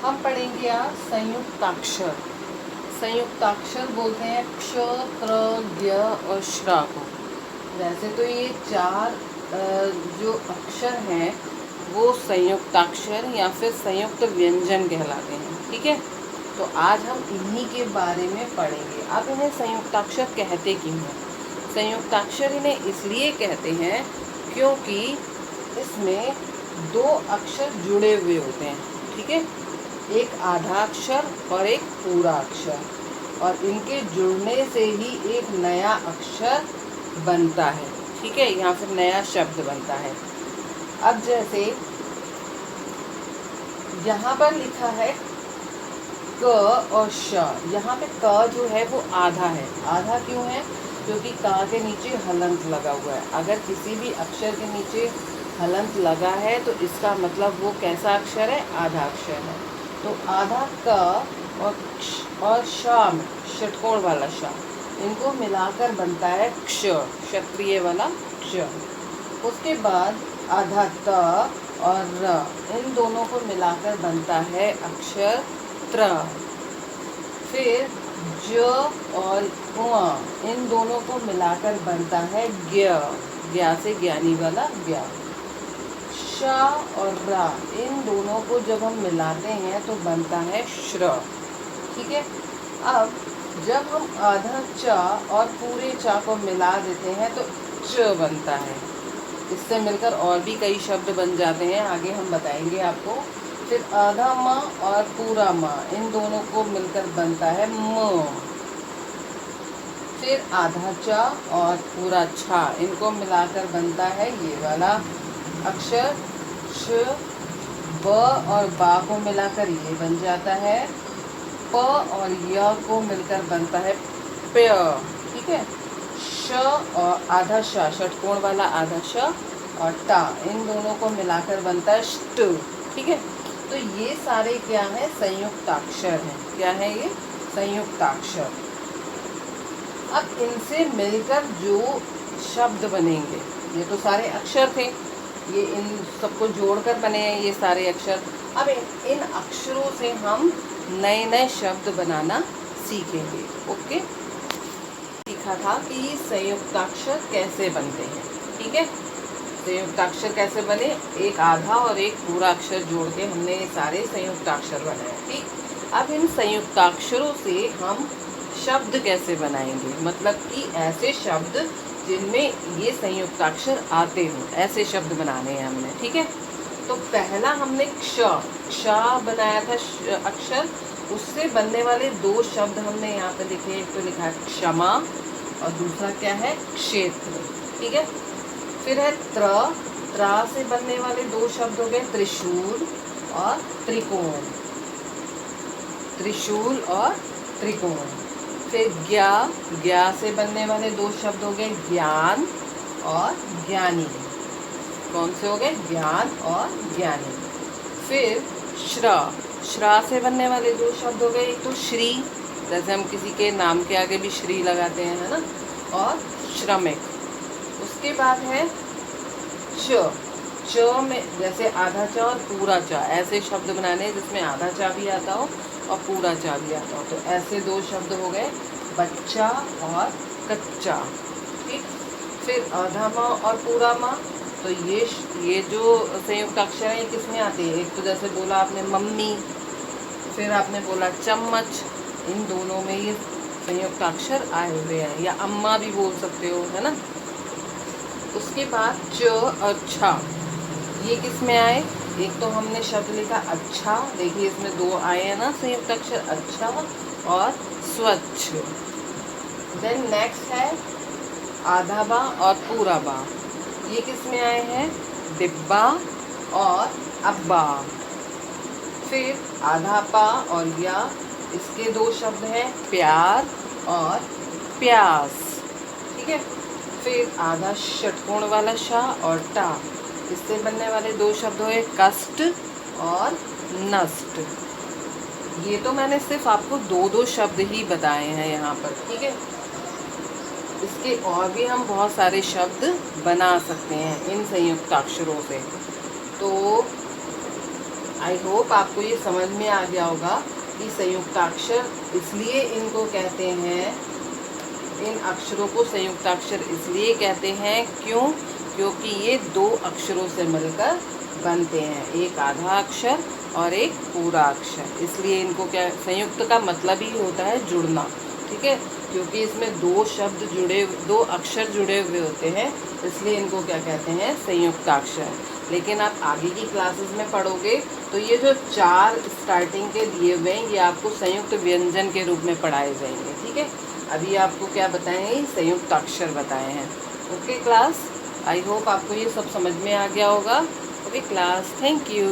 हम पढ़ेंगे आज संयुक्ताक्षर। संयुक्ताक्षर बोलते हैं क्ष, त्र, ज्ञ और श्रा को। वैसे तो ये चार जो अक्षर हैं वो संयुक्ताक्षर या फिर संयुक्त व्यंजन कहलाते हैं। ठीक है, तो आज हम इन्हीं के बारे में पढ़ेंगे। अब इन्हें संयुक्ताक्षर कहते क्यों हैं? संयुक्ताक्षर इन्हें इसलिए कहते हैं क्योंकि इसमें दो अक्षर जुड़े हुए होते हैं। ठीक है, एक आधा अक्षर और एक पूरा अक्षर, और इनके जुड़ने से ही एक नया अक्षर बनता है। ठीक है, यहाँ फिर नया शब्द बनता है। अब जैसे यहाँ पर लिखा है क और श, यहाँ पे क जो है वो आधा है। आधा क्यों है? क्योंकि क के नीचे हलंत लगा हुआ है। अगर किसी भी अक्षर के नीचे हलंत लगा है तो इसका मतलब वो कैसा अक्षर है? आधा अक्षर है। तो आधा क और श में षटकोण वाला श, इनको मिलाकर बनता है क्ष, क्षत्रिय वाला क्ष। उसके बाद आधा त और र, इन दोनों को मिलाकर बनता है अक्षर त्र। फिर ज और ङ, इन दोनों को मिलाकर बनता है ज्ञ, ज्ञा से ज्ञानी वाला ज्ञा। श और रा, इन दोनों को जब हम मिलाते हैं तो बनता है श्र। ठीक है, अब जब हम आधा च और पूरे च को मिला देते हैं तो च बनता है। इससे मिलकर और भी कई शब्द बन जाते हैं, आगे हम बताएंगे आपको। फिर आधा म और पूरा म, इन दोनों को मिलकर बनता है म। फिर आधा च और पूरा छ, इनको मिलाकर बनता है ये वाला अक्षर श। ब और बा को मिलाकर ये बन जाता है प, और य को मिलकर बनता है प्य। ठीक है, श और आधा श, षटकोण वाला आधा श और टा, इन दोनों को मिलाकर बनता है ष्ट। ठीक है, तो ये सारे क्या है? संयुक्ताक्षर हैं। क्या है ये? संयुक्ताक्षर। अब इनसे मिलकर जो शब्द बनेंगे, ये तो सारे अक्षर थे, ये इन सबको जोड़कर बने हैं ये सारे अक्षर। अब इन अक्षरों से हम नए नए शब्द बनाना सीखेंगे। ओके, सीखा था कि संयुक्ताक्षर कैसे बनते हैं। ठीक है, संयुक्ताक्षर कैसे बने? एक आधा और एक पूरा अक्षर जोड़ के हमने ये सारे संयुक्ताक्षर बनाए। ठीक, अब इन संयुक्ताक्षरों से हम शब्द कैसे बनाएंगे? मतलब कि ऐसे शब्द जिनमें ये संयुक्ताक्षर आते हों, ऐसे शब्द बनाने हैं हमने। ठीक है, तो पहला हमने क्ष बनाया था अक्षर, उससे बनने वाले दो शब्द हमने यहाँ पे लिखे। एक तो लिखा है क्षमा और दूसरा क्या है? क्षेत्र। ठीक है, फिर है त्र से बनने वाले दो शब्द हो गए त्रिशूल और त्रिकोण। त्रिशूल और त्रिकोण। फिर ज्ञा से बनने वाले दो शब्द हो गए ज्ञान और ज्ञानी। कौन से हो गए? ज्ञान और ज्ञानी। फिर श्रा से बनने वाले दो शब्द हो गए, एक तो श्री, जैसे हम किसी के नाम के आगे भी श्री लगाते हैं, है ना, और श्रमिक। उसके बाद है च में जैसे आधा च और पूरा च, ऐसे शब्द बनाने हैं जिसमें आधा च भी आता हो और पूरा च भी आता हो। तो ऐसे दो शब्द हो गए बच्चा और कच्चा। ठीक, फिर आधा म और पूरा म, तो ये जो संयुक्त अक्षर है ये किसमें आते हैं? एक तो जैसे बोला आपने मम्मी, फिर आपने बोला चम्मच, इन दोनों में ये संयुक्त अक्षर आए हुए हैं, या अम्मा भी बोल सकते हो, है ना। उसके बाद च और छ, ये किस में आए? एक तो हमने शब्द लिखा अच्छा, देखिए इसमें दो आए हैं ना संयुक्त अक्षर, अच्छा और स्वच्छ। देन नेक्स्ट है आधा बा और पूरा बा, ये किस में आए हैं? डिब्बा और अब्बा। फिर आधा पा और या, इसके दो शब्द हैं प्यार और प्यास। ठीक है, फिर आधा षटकोण वाला शा और टा, इससे बनने वाले दो शब्द हुए कष्ट और नष्ट। ये तो मैंने सिर्फ आपको दो शब्द ही बताए हैं यहाँ पर। ठीक है, इसके और भी हम बहुत सारे शब्द बना सकते हैं इन संयुक्त अक्षरों से। तो आई होप आपको ये समझ में आ गया होगा कि संयुक्ताक्षर इसलिए इनको कहते हैं, इन अक्षरों को संयुक्ताक्षर इसलिए कहते हैं क्योंकि ये दो अक्षरों से मिलकर बनते हैं, एक आधा अक्षर और एक पूरा अक्षर। इसलिए इनको क्या, संयुक्त का मतलब ही होता है जुड़ना, ठीक है, क्योंकि इसमें दो अक्षर जुड़े हुए होते हैं, इसलिए इनको क्या कहते हैं, संयुक्ताक्षर। लेकिन आप आगे की क्लासेस में पढ़ोगे तो ये जो 4 स्टार्टिंग के दिए हुए हैं ये आपको संयुक्त व्यंजन के रूप में पढ़ाए जाएंगे, ठीक है। अभी आपको क्या बताएं, संयुक्त अक्षर बताए हैं। ओके क्लास, आई होप आपको ये सब समझ में आ गया होगा। Okay class, thank you.